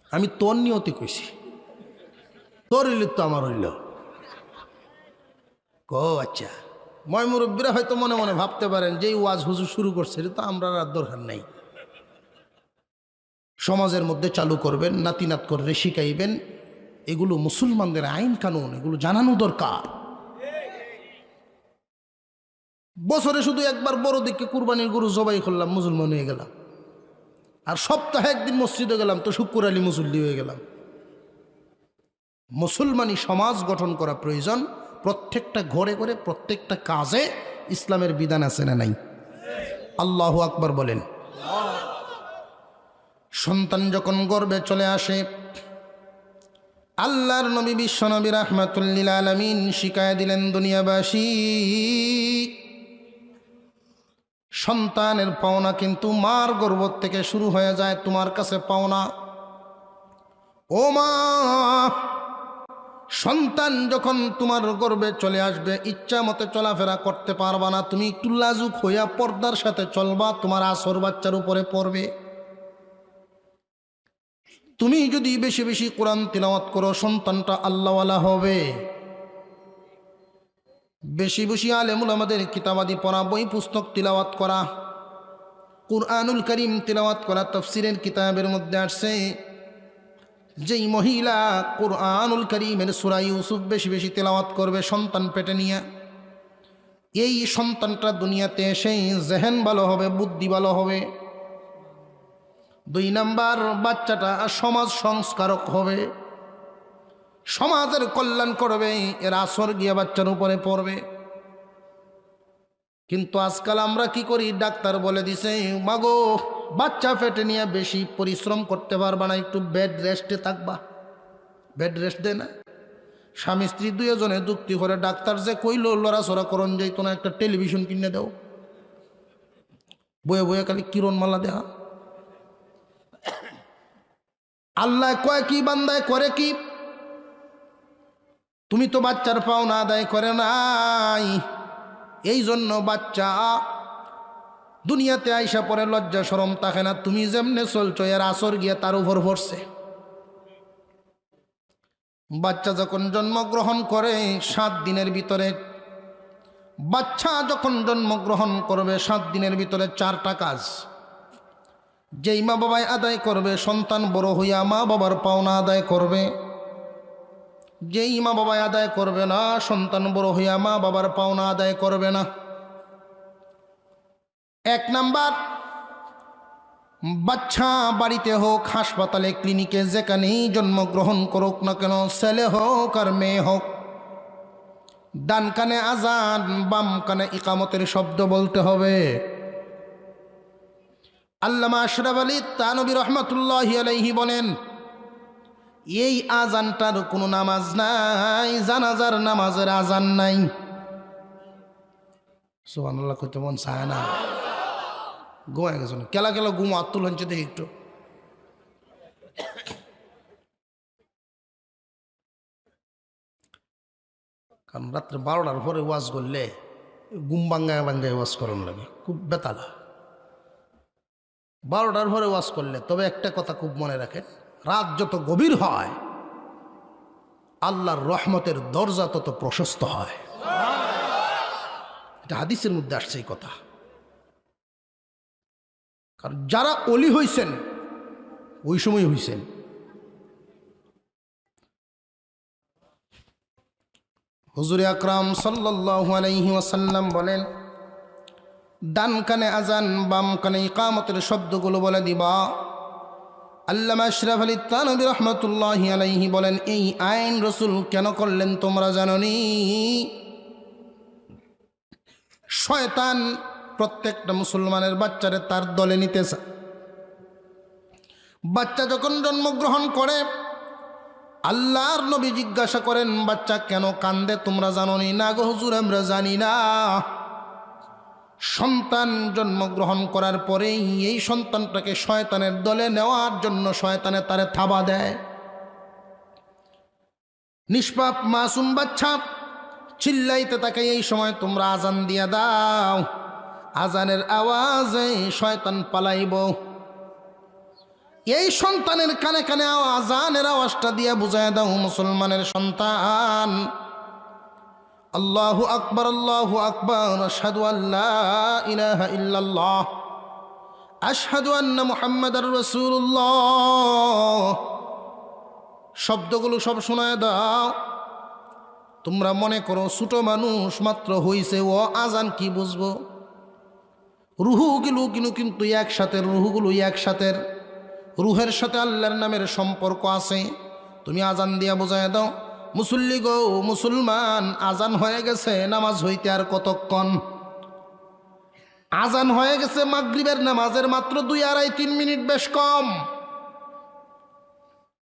আমি তোর নিয়তি কইছি, তোর হইল তো আমার হইল। আচ্ছা, ময় মুরব্বীরা হয়তো মনে মনে ভাবতে পারেন যে ওয়াজ হুজুর শুরু করছে, এটা তো আমরা আর দরকার নাই। সমাজের মধ্যে চালু করবেন, নাতিনাত করে শিখাইবেন, এগুলো মুসলমানদের আইন কানুন, এগুলো জানানো দরকার। বছরে শুধু একবার বড় দিকে কুরবানির গরু জবাই করলাম, মুসলমান হয়ে গেলাম। আর সপ্তাহে একদিন মসজিদে গেলাম তো শুক্র আলী মুসল্লি হয়ে গেলাম। মুসলমানি সমাজ গঠন করা প্রয়োজন। প্রত্যেকটা ঘরে ঘরে প্রত্যেকটা কাজে ইসলামের বিধান আছে না নাই? আল্লাহু আকবার বলেন। সন্তান যখন গর্ভে চলে আসে, আল্লাহর নবী বিশ্বনবী রাহমাতুল্লিল আলামিন শিখায়া দিলেন দুনিয়াবাসী, সন্তানের পাওনা কিন্তু মার গর্ভ থেকে শুরু হয়ে যায়। তোমার কাছে পাওনা। ও মা, সন্তান যখন তোমার গর্ভে চলে আসবে, ইচ্ছা মতো চলাফেরা করতে পারবা না, তুমি একটু লাজুক হইয়া পর্দার সাথে চলবা, তোমার আসর বাচ্চার উপরে পড়বে। তুমি যদি বেশি বেশি কোরআন তিলাওয়াত করো, সন্তানটা আল্লাহওয়ালা হবে। বেশি বেশি আলেমুল আমাদের কিতাবাদি পড়া, বই পুস্তক তিলাওয়াত করা, কুরআনুল করিম তিলাওয়াত করা। তাফসিরের কিতাবের মধ্যে আসছে, যেই মহিলা কুরআনুল করিমের সূরা ইউসুফ বেশি বেশি তিলাওয়াত করবে সন্তান পেটে নিয়ে, এই সন্তানটা দুনিয়াতে এসে জেহেন ভালো হবে, বুদ্ধি ভালো হবে। 2 নাম্বার, বাচ্চাটা সমাজ সংস্কারক হবে, সমাজের কল্যাণ করবে, এর আসর গিয়ে বাচ্চার উপরে পড়বে। কিন্তু আজকাল আমরা কি করি, ডাক্তার বলে দিছে মাগো বাচ্চা পেটে নিয়ে বেশি পরিশ্রম করতে পারবা না, একটু বেড রেস্টে থাকবা। বেড রেস্ট দেয় না। স্বামী স্ত্রী 2 জনে যুক্তি করে, ডাক্তার যে কইল লড়াচড়া করন যাইত না, একটা টেলিভিশন কিনে দাও, বয়ে বয়ে খালি কিরণ মালা দেয়া। আল্লাহ কয় কি, বান্দায় করে কি? তুমি তো বাচ্চার পাওনা আদায় করে নাই। এই জন্য বাচ্চা দুনিয়াতে আইসা পরে লজ্জা শরম থাকে না। তুমি যেমনে চলছো, এর আসর গিয়ে তার উপর পড়ছে। বাচ্চা যখন জন্মগ্রহণ করে 7 দিনের ভিতরে, বাচ্চা যখন জন্মগ্রহণ করবে 7 দিনের ভিতরে 4টা কাজ যেই মা বাবাই আদায় করবে, সন্তান বড় হইয়া মা বাবার পাওনা আদায় করবে। যেই মা বাবাই আদায় করবে না, সন্তান বড় হইয়া মা বাবার পাওনা আদায় করবে না। 1 নাম্বার, বাচ্চা বাড়িতে হোক, হাসপাতালে, ক্লিনিকে, যেখানেই জন্মগ্রহণ করুক না কেন, ছেলে হোক আর মেয়ে হোক, ডান কানে আজান, বাম কানে ইকামতের শব্দ বলতে হবে। আল্লামা আশরাফ আলী থানভী রহমাতুল্লাহি আলাইহি বলেন, এই আজানটার কোনো নামাজ নাই, জানাজার নামাজের আজান নাই। সুবহানাল্লাহ কইতে মন চায় না। ঘুমায় গেছ না? কেলা কেলা ঘুম আত্মুল হচ্ছে দেখি একটু। কারণ রাত্রে 12টার পরে ওয়াজ করলে ঘুম বাঙ্গায় বাঙ্গায় ওয়াজ করান লাগে, খুব বেতালা। 12টার পরে ওয়াজ করলে, তবে একটা কথা খুব মনে রাখেন, রাত যত গভীর হয় আল্লাহর রহমতের দরজা তত প্রশস্ত হয়। এটা হাদিসের মধ্যে আসছে এই কথা। কারণ যারা অলি হইছেন ওই সময় হইছেন। হুজুর আকরাম সাল্লাল্লাহু আলাইহি ওয়াসাল্লাম বলেন, ডান কানে আজান, বাম কানে ইকামতের শব্দগুলো বলে দিবা। আল্লামা আশরাফ আলী থানভী রহমাতুল্লাহি আলাইহি বলেন, এই আইন রাসূল কেন করলেন তোমরা জানোনি? শয়তান প্রত্যেকটা মুসলমানের বাচ্চারে তার দলে নিতে চায়। বাচ্চা যখন জন্মগ্রহণ করে, আল্লাহর নবী জিজ্ঞাসা করেন, বাচ্চা কেন কান্দে তোমরা জানোনি? না গো হুজুর, আমরা জানি না। সন্তান জন্মগ্রহণ করার পরেই এই সন্তানটাকে শয়তানের দলে নেওয়ার জন্য শয়তানে তারে থাবা দেয়। নিষ্পাপ মাসুম বাচ্চা চিল্লাইতে থাকে, এই সময় তোমরা আজান দিয়া দাও। আজানের আওয়াজে শয়তান পালাইব। এই সন্তানের কানে কানে আজানের আওয়াজটা দিয়ে বুঝায় দাও মুসলমানের সন্তান, আল্লাহু আকবার আল্লাহু আকবার, আশহাদু আল্লা ইলাহা ইল্লাল্লাহ, আশহাদু আন্না মুহাম্মাদার রাসূলুল্লাহ। শব্দগুলো সব শোনায় দাও। তোমরা মনে করো ছোট মানুষ মাত্র হইছে, ও আজান কি বুঝবো? রুহুগুলো কিন্তু একসাথে, রুহুগুলো একসাথে, রুহের সাথে আল্লাহর নামের সম্পর্ক আছে। তুমি আজান দিয়া বোঝায় দাও, মুসল্লি গো মুসলমান, আজান হয়ে গেছে, নামাজ হইতে আর কতক্ষণ? আজান হয়ে গেছে মাগরিবের নামাজের মাত্র 2-2.5-3 মিনিট, বেশ কম।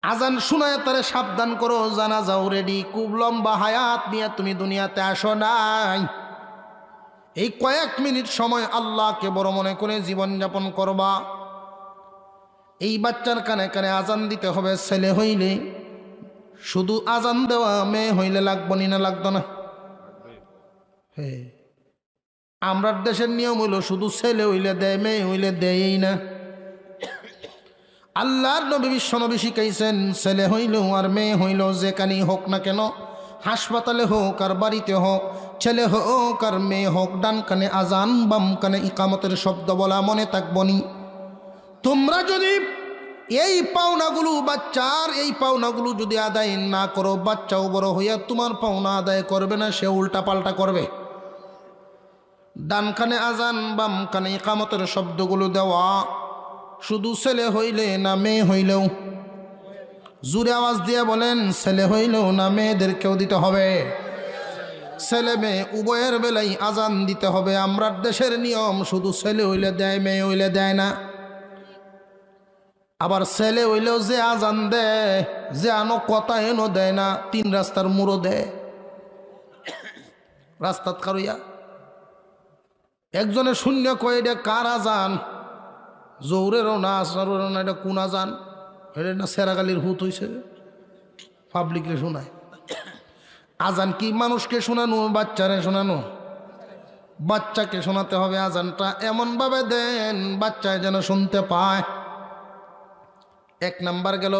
আজান শোনায় তারে সাবধান করো, জানা যাও রেডি। খুব লম্বা হায়াত নিয়ে তুমি দুনিয়াতে আসো নাই। এই কয়েক মিনিট সময় আল্লাহকে বড় মনে করে জীবনযাপন করবা। এই বাচ্চার কানে কানে আজান দিতে হবে। ছেলে হইলে শুধু আজান দেওয়া, মেয়ে হইলে লাগবো না? লাগতো না? হ্যাঁ, আমরার দেশের নিয়ম হইল শুধু ছেলে হইলে দেয়, মেয়ে হইলে দেয়ই না। আল্লাহর নবী বিশ্বনবী শিখাইছেন, ছেলে হইলেও আর মেয়ে হইলেও যেখানেই হোক না কেন, হাসপাতালে হোক আর বাড়িতে হোক, ছেলে হোক আর মেয়ে হোক, ডান কানে আজান, বাম কানে ইকামতের শব্দ বলা মনে থাকবনি। তোমরা যদি এই পাওনাগুলো, বাচ্চার এই পাওনাগুলো যদি আদায় না করো, বাচ্চাও বড় হইয়া তোমার পাওনা আদায় করবে না, সে উল্টা পাল্টা করবে। ডান কানে আজান, বাম কানে ইকামতের শব্দগুলো দেওয়া শুধু ছেলে হইলে না মেয়ে হইলেও? জোরে আওয়াজ দিয়ে বলেন, ছেলে হইলেও না মেয়েদেরকেও দিতে হবে? ছেলে মেয়ে উভয়ের বেলায় আজান দিতে হবে। আমরার দেশের নিয়ম শুধু ছেলে হইলে দেয়, মেয়ে হইলে দেয় না। আবার ছেলে হইলেও যে আজান দেয়, যে আনো কথা এনো দেয় না, 3 রাস্তার মুড়ো দেয়। রাস্তাত কারুইয়া একজনে শূন্য কয়ে, এটা কার আজান? জৌরেরও না, আসরেরও না, এটা কোন আজান? এটা না সেরাগালির হুত হইছে, পাবলিকরে শোনায়। আজান কি মানুষকে শোনানো, বাচ্চারে শোনানো? বাচ্চাকে শোনাতে হবে। আজানটা এমনভাবে দেন বাচ্চায় যেন শুনতে পায়। 1 নাম্বার গেল।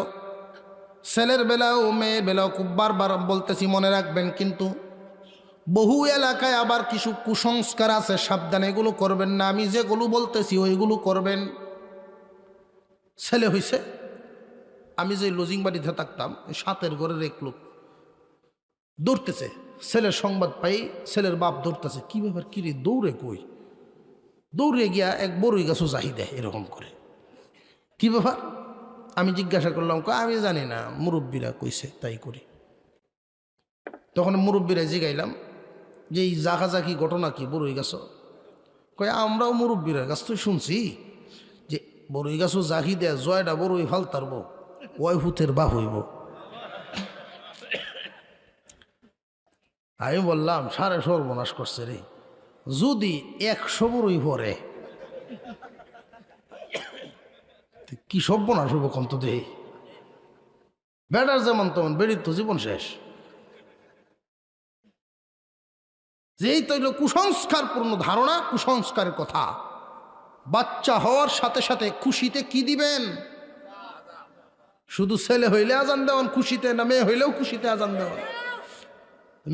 ছেলের বেলাও মেয়ের বেলাও খুব বারবার বলতেছি, মনে রাখবেন। কিন্তু বহু এলাকায় আবার কিছু কুসংস্কার আছে, সাবধান, এগুলো করবেন না। আমি যেগুলো বলতেছি ওইগুলো করবেন। ছেলে হইছে, আমি যে লজিং বাড়িতে থাকতাম, 7-এর ঘরের এক লোক দৌড়তেছে, ছেলের সংবাদ পাই, ছেলের বাপ দৌড়তেছে। কি ব্যাপার, কিরে দৌড়ে কই? দৌড়ে গিয়া এক বড়ই গাছও জাহি দেয়, এরকম করে। কি ব্যাপার? আমি জিজ্ঞাসা করলাম, আমি জানি না, মুরব্বীরা কইছে তাই করি। তখন মুরব্বীরা জিগাইলাম যে এই জাগাজাগি ঘটনা কি, বড়ই গাছ? কয় আমরাও মুরব্বীরা গাছ তো শুনছি যে বড়ই গাছও জাগি দেয়, জয়টা বড়ই ফালতারব, ওই হুতের বা হইব। আমি বললাম, সারে সর্বনাশ করছে রে, যদি 100 বড়ই পরে কি সর্বনাশ হইব কন্ত দেহি? বেটার যেমন তেমন, বেড়ির তো জীবন শেষ। যেই তৈল কুসংস্কারপূর্ণ ধারণা, কুসংস্কারের কথা। বাচ্চা হওয়ার সাথে সাথে খুশিতে কি দিবেন? শুধু ছেলে হইলে আজান দেওয়ান খুশিতে, না মেয়ে হইলেও খুশিতে আজান দেওয়ান?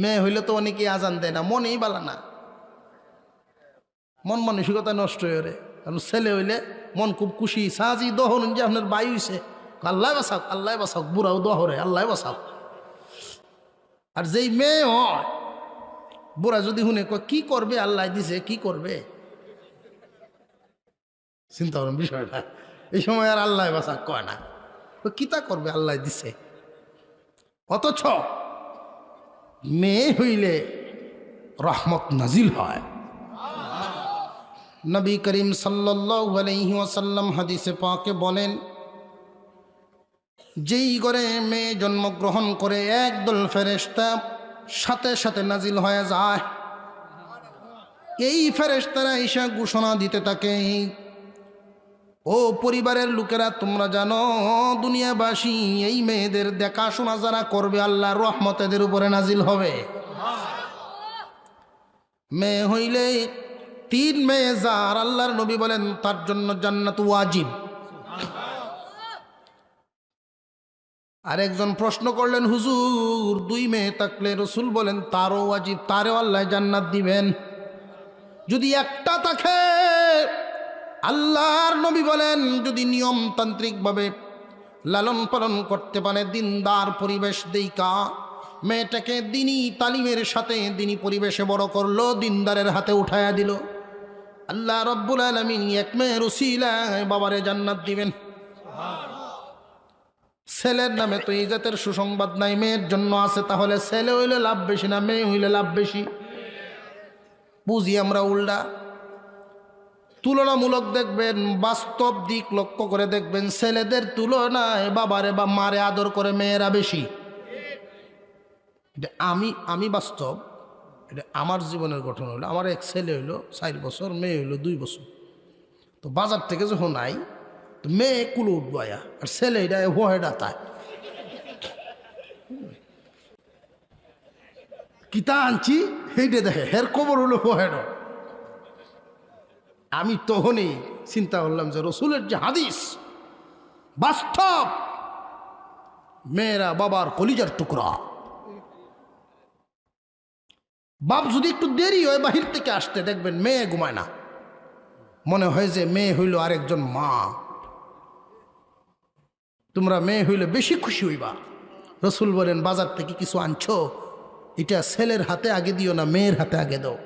মেয়ে হইলে তো অনেকে আজান দেয় না, মনেই বালা না, মন মানসিকতা নষ্ট হয়ে রে। কারণ ছেলে হইলে মন খুব খুশি, সাজি দহন যে আপনার বায়ু হইছে, আল্লাহ বাসাক, আল্লাহ বাসাক, বুড়াও দহরে, আল্লাহ বাসাক। আর যেই মেয়ে হয়, বুড়া যদি শুনে কি করবে, আল্লাহ দিছে, কি করবে? চিন্তা করেন বিষয়টা। এই সময় আর আল্লাহ বাসাক কয় না, কিতা করবে, আল্লাহ দিছে। অথচ মেয়ে হইলে রহমত নাজিল হয়। নবী করিম সাল্লাল্লাহু আলাইহি ওয়াসাল্লাম হাদিসে পাকে বলেন, যেই ঘরে মেয়ে জন্মগ্রহণ করে একদল ফেরেশতা সাথে সাথে নাজিল হয়ে যায়। এই ফেরেশতারা ঈশা ঘোষণা দিতে থাকে, ও পরিবারের লোকেরা, তোমরা জানো দুনিয়াবাসী এই মেয়েদের দেখাশোনা যারা করবে, আল্লাহর রহমত এদের উপরে নাজিল হবে। মেয়ে হইলে 3 মেয়ে যার আল্লাহর নবী বলেন তার জন্য জান্নাত ওয়াজিব। আরেকজন প্রশ্ন করলেন, হুজুর 2 মেয়ে থাকলে রাসূল বলেন তারও ওয়াজিব, তারও আল্লাহ জান্নাত দিবেন। যদি একটা থাকে আল্লাহর নবী বলেন যদি নিয়মতান্ত্রিকভাবে লালন পালন করতে পারে, দিনদার পরিবেশ দেইকা মেয়েটাকে দিনী তালিমের সাথে দিনী পরিবেশে বড় করলো, দিনদারের হাতে উঠায়া দিল, আল্লাহ রব্বুল আলামিন এক মেয়ের উসিলায় বাবারে জান্নাত দিবেন। ছেলের নামে তো ইজ্জতের সুসংবাদ নাই, মেয়ের জন্য আছে। তাহলে ছেলে হইলে লাভ বেশি না মেয়ে হইলে লাভ বেশি? বুঝি আমরা উল্টা। তুলনামূলক দেখবেন, বাস্তব দিক লক্ষ্য করে দেখবেন, ছেলেদের তুলনায় বাবারে বা মারে আদর করে মেয়েরা বেশি। এটা আমি বাস্তব, এটা আমার জীবনের ঘটনা। হলো আমার এক ছেলে হইলো 4 বছর, মেয়ে হইলো 2 বছর। তো বাজার থেকে যখন আই তো মেয়ে কুলো উঠবো আয়া, আর ছেলে এটা হোহে ডাতায় কিতা আনছি সেইটা দেখে, হের খবর হলো হোহেড। আমি তখনই চিন্তা করলাম যে রসুলের যে হাদিস বাস্তব, মেয়েরা বাবার কলিজার টুকরা। বাপ যদি একটু দেরি হয় বাহির থেকে আসতে, দেখবেন মেয়ে ঘুমায় না, মনে হয় যে মেয়ে হইল আরেকজন মা। তোমরা মেয়ে হইলে বেশি খুশি হইবা। রসুল বলেন বাজার থেকে কিছু আনছো, এটা ছেলের হাতে আগে দিও না, মেয়ের হাতে আগে দাও।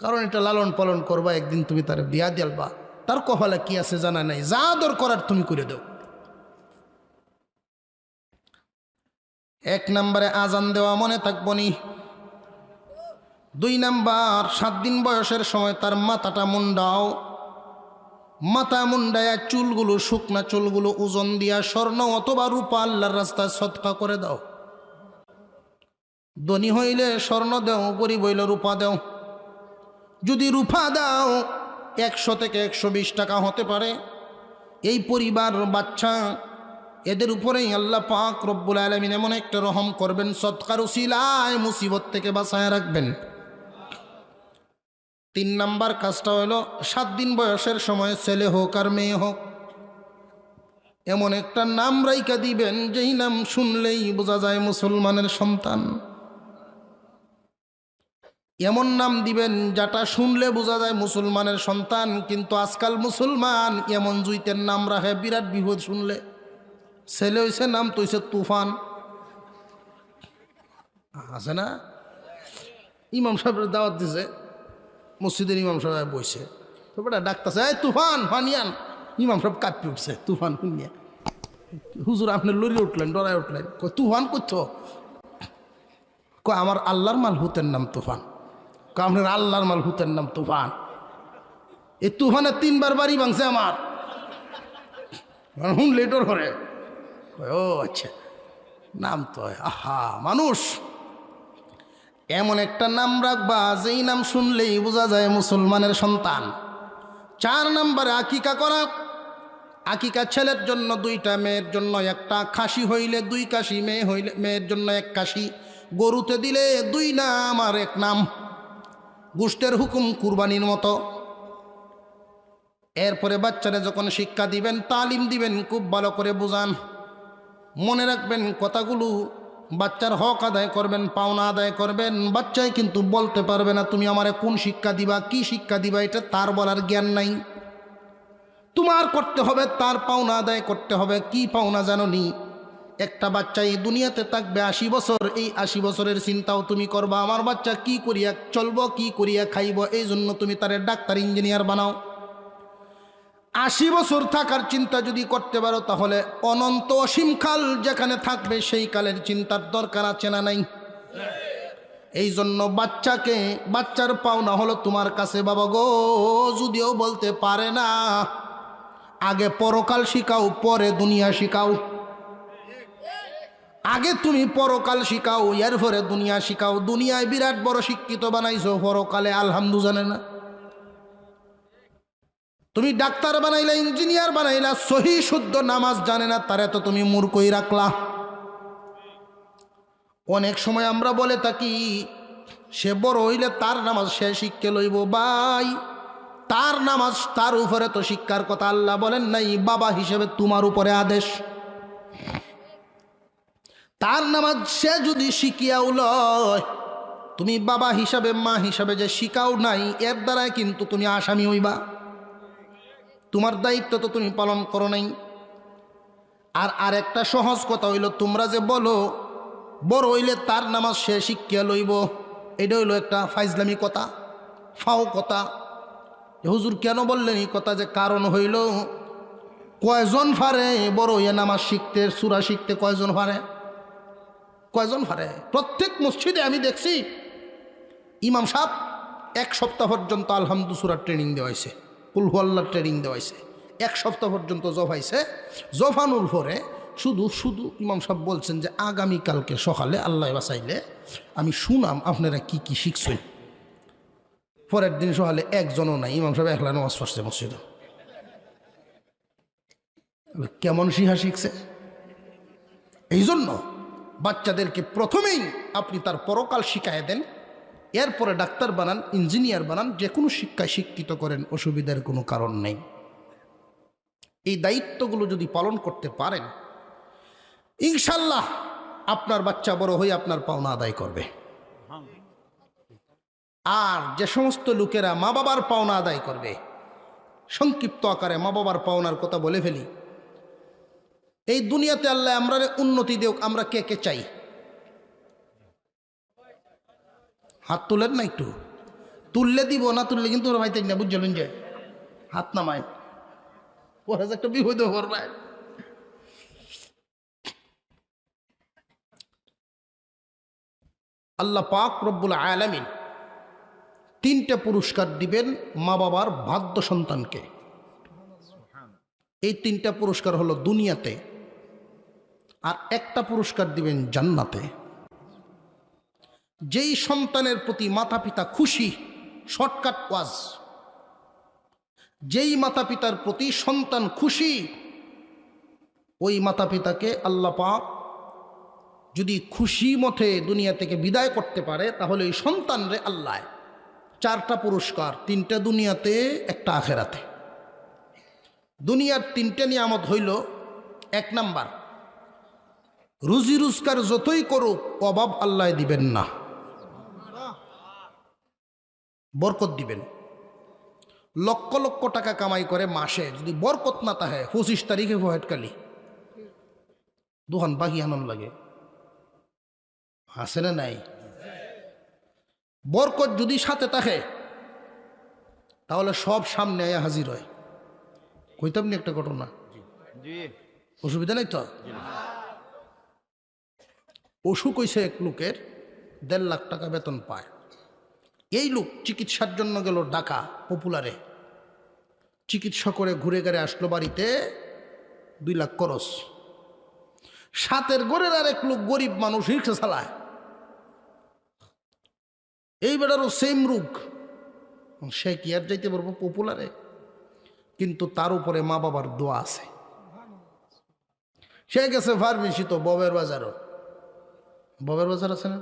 কারণ এটা লালন পালন করবা, একদিন তুমি তার বিয়া দিলবা, তার কপালে কি আছে জানা নাই, যা আদর করার তুমি করে দাও। 1 নম্বরে আজান দেওয়া মনে থাকবো নি। 2 নাম্বার 7 দিন বয়সের সময় তার মাথাটা মুন্ডাও, মাথা মুন্ডায়া চুলগুলো, শুকনা চুলগুলো ওজন দিয়া স্বর্ণ অথবা রূপা আল্লাহর রাস্তায় সদকা করে দাও। ধনী হইলে স্বর্ণ দেও, গরিব হইলে রূপা দেও। যদি রূপা দাও 100 থেকে 120 টাকা হতে পারে। এই পরিবার বাচ্চা এদের উপরেই আল্লাহ পাক রব্বুল আলামিন এমন একটা রহম করবেন, সদকার উসিলায় মুসিবত থেকে বাঁচায় রাখবেন। 3 নাম্বার কাজটা হলো 7 দিন বয়সের সময় ছেলে হোক আর মেয়ে হোক এমন একটা নাম রাইখা দিবেন যেই নাম শুনলেই বোঝা যায় মুসলমানের সন্তান। এমন নাম দিবেন যেটা শুনলে বোঝা যায় মুসলমানের সন্তান। কিন্তু আজকাল মুসলমান এমন জুইতের নাম রাখে, বিরাট বিপদ শুনলে। ছেলে হইছে নাম তো হইছে তুফান, আছে না? ইমাম সাহেবের দাওয়াত দিছে, মসজিদের ইমাম সাহেব বইছে, তো বেটা ডাকতেছে এই তুফান ফানিয়ান। ইমাম সাহেব কাঁপি উঠছে, তুফান শুনিয়া। হুজুর আপনি লড়িয়ে উঠলেন, ডরায় উঠলেন, তুফান করছো? আমার আল্লাহর মাল হুতের নাম তুফান। আপনার আল্লাহর মাল হুতের নাম তুফান? এই তুফানে 3 বার বাড়ি ভাঙছে আমার, শুনলে ডর করে। ও আচ্ছা, নাম তো আহা মানুষ এমন একটা নাম রাখবা যেই নাম শুনলেই বোঝা যায় মুসলমানের সন্তান। 4 নম্বরে আকিকা করা। আকিকা ছেলের জন্য 2টা, মেয়ের জন্য 1টা। খাসি হইলে 2 খাসি, মেয়ে হইলে মেয়ের জন্য 1 খাসি। গরুতে দিলে 2 নাম আর 1 নাম। গোষ্ঠের হুকুম কুরবানির মতো। এরপরে বাচ্চারা যখন শিক্ষা দিবেন, তালিম দিবেন, খুব ভালো করে বুঝান, মনে রাখবেন কথাগুলো। বাচ্চার হক আদায় করবেন, পাওনা আদায় করবেন। বাচ্চাই কিন্তু বলতে পারবে না তুমি আমারে কোন শিক্ষা দিবা, কি শিক্ষা দিবা, এটা তার বলার জ্ঞান নাই। তোমার করতে হবে, তার পাওনা আদায় করতে হবে। কি পাওনা জানো নি? একটা বাচ্চা এই দুনিয়াতে থাকবে 80 বছর। এই 80 বছরের চিন্তাও তুমি করবা, আমার বাচ্চা কি করিয়া চলবো, কি করিয়া খাইব। এই জন্য তুমি তারে ডাক্তার, ইঞ্জিনিয়ার বানাও। 80 বছর থাকার চিন্তা যদি করতে পারো, তাহলে অনন্ত অসীমকাল যেখানে থাকবে সেই কালের চিন্তার দরকার আছে না নাই? এই জন্য বাচ্চার পাওনা হলো তোমার কাছে, বাবা গো, যদিও বলতে পারে না, আগে পরকাল শিখাও, পরে দুনিয়া শিখাও। আগে তুমি পরকাল শিখাও, এরপরে দুনিয়া শিখাও। দুনিয়ায় বিরাট বড় শিক্ষিত বানাইছো, পরকালে আলহামদু জানে না। তুমি ডাক্তার বানাইলা, ইঞ্জিনিয়ার বানাইলা, সহি শুদ্ধ নামাজ জানে না, তারে তো তুমি মূর্খই রাখলা। অনেক সময় আমরা বলে থাকি সে বড় হইলে তার নামাজ সে শিক্ষা লইব। ভাই, তার নামাজ তার উপরে তো শিক্ষার কথা আল্লাহ বলেন নাই, বাবা হিসেবে তোমার উপরে আদেশ। তার নামাজ সে যদি শিখিয়াও লয়, তুমি বাবা হিসাবে মা হিসাবে যে শিখাও নাই, এর দ্বারাই কিন্তু তুমি আসামি হইবা। তোমার দায়িত্ব তো তুমি পালন করো নাই। আর আরেকটা সহজ কথা হইল, তোমরা যে বলো বড় হইলে তার নামাজ সে শিক্ষা লইব, এটা হইল একটা ফাইজলামি কথা, ফাও কথা। হুজুর কেন বললেন এই কথা? যে কারণ হইল, কয়জন পারে বড় হইয়া নামাজ শিখতে, সূরা শিখতে? কয়জন পারে? কয়জন পারে? প্রত্যেক মসজিদে আমি দেখছি ইমাম সাহেব 1 সপ্তাহ পর্যন্ত আলহামদু সূরা ট্রেনিং দেওয়া হয়েছে, কুল হু আল্লাহ ট্রেনিং দেওয়া হয়েছে, 1 সপ্তাহ পর্যন্ত জফাইছে। জফানুর পরে শুধু ইমাম সাহেব বলছেন যে আগামীকালকে সকালে আল্লাহ বাঁচাইলে আমি শুনাম আপনারা কি কি শিখছেন। পরের দিন সকালে একজনও নাই, ইমাম সাহেব একলা নামাজ পড়ছে মসজিদে। কেমন শিহা শিখছে? এই জন্য বাচ্চাদেরকে প্রথমেই আপনি তার পরকাল শিখায় দেন, এরপরে ডাক্তার বানান, ইঞ্জিনিয়ার বানান, যে কোনো শিক্ষায় শিক্ষিত করেন, অসুবিধার কোনো কারণ নেই। এই দায়িত্বগুলো যদি পালন করতে পারেন, ইনশাল্লাহ আপনার বাচ্চা বড় হয়ে আপনার পাওনা আদায় করবে। আর যে সমস্ত লোকেরা মা বাবার পাওনা আদায় করবে, সংক্ষিপ্ত আকারে মা বাবার পাওনার কথা বলে ফেলি। এই দুনিয়াতে আল্লাহ আমরা উন্নতি দেওক, আমরা কে কে চাই? হাত তুলেন না, একটু তুললে দিব, না তুললে কিন্তু ওরা ভাইতেন না, বুঝলেন? যে হাত নামায় পরে একটা বিপদ করবে। আল্লাহ পাক রব্বুল আলামিন 3টা পুরস্কার দিবেন মা বাবার বাধ্য সন্তানকে। এই 3টা পুরস্কার হলো দুনিয়াতে, আর একটা পুরস্কার দিবেন জান্নাতে। যেই সন্তানের প্রতি মাতা পিতা খুশি, শর্টকাট ওয়াজ, যেই মাতা পিতার প্রতি সন্তান খুশি, ওই মাতা পিতাকে আল্লাহ পাক যদি খুশি মতে দুনিয়া থেকে বিদায় করতে পারে, তাহলে এই সন্তানরে আল্লাহ 4টা পুরস্কার, 3টা দুনিয়াতে, একটা আখেরাতে। দুনিয়ার 3টে নিয়ামত হইল, 1 নাম্বার, রুজি রোজগার যতই করুক অভাব আল্লাহ দিবেন না, বরকত দিবেন। লক্ষ লক্ষ টাকা কামাই করে মাসে, যদি বরকত না থাকে 25 তারিখে ভয়েটকালি দোকান বাকি আনন্দ লাগে, আছে না নাই? বরকত যদি সাথে থাকে তাহলে সব সামনে আয়া হাজির হয়। কইতাম নি একটা ঘটনা? অসুবিধা নেই তো? অসুখ হইছে এক লোকের, 1.5 লাখ টাকা বেতন পায়। এই লোক চিকিৎসার জন্য গেল ঢাকা পপুলারে, চিকিৎসা করে ঘুরে ঘুরে আসলো বাড়িতে, 2 লাখ খরচ। সাথের ঘরের আরেক লোক গরিব মানুষ, রিক্সা চালায়, এই বেটারও সেম রোগ, সে কি আর যাইতে পারবো পপুলারে? কিন্তু তার উপরে মা বাবার দোয়া আছে। সে গেছে ফার্মেসি, তো ববের বাজারও, ববের বাজার আছে না?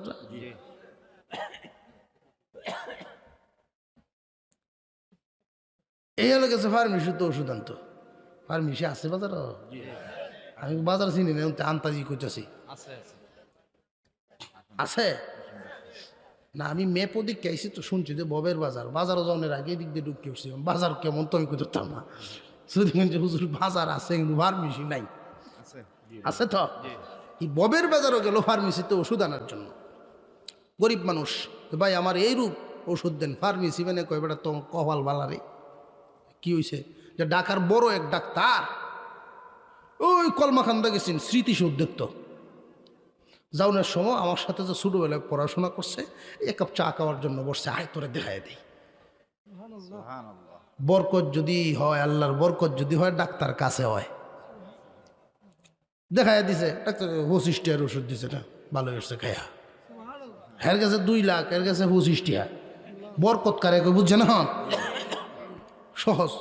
এই হলে গেছে ফার্মেসি, তো ওষুধ আনতো। ফার্মেসি আছে বাজার? আমি বাজার চিনি না, আন্তাজি কইতেছি। আছে না? আমি মেপো দিকে আইসি, তো শুনছি যে ববের বাজার, বাজারও যাওয়ার আগে দিক দিয়ে ঢুকে উঠছি। বাজার কেমন তো আমি করতাম না, শুধু হুজুর বাজার আছে কিন্তু ফার্মেসি নাই। আছে তো? এই ববের বাজারও গেল ফার্মেসিতে ওষুধ আনার জন্য। গরিব মানুষ, ভাই আমার এই রূপ, ওষুধ দেন। ফার্মেসি মানে কয় বেটা তো কপাল বালারে। কি হয়েছে? যে ঢাকার বড় এক ডাক্তার, ওই কলমাখান্দা গেছেন, স্মৃতিসৌধ দেখতো। যাওয়ার সময় আমার সাথে যে ছোটবেলায় পড়াশোনা করছে, 1 কাপ চা খাওয়ার জন্য বসছে, আয় তোরে দেখায় দেই। বরকত যদি হয়, আল্লাহর বরকত যদি হয়, ডাক্তার কাছে হয়, দেখায় দিছে। ডাক্তার 25 টাকার ওষুধ দিছে, না ভালো হয়েছে খায়া। এর কাছে 2 লাখ, এর কাছে 25 টাকা। বরকত কারে বুঝছে না? সহজ।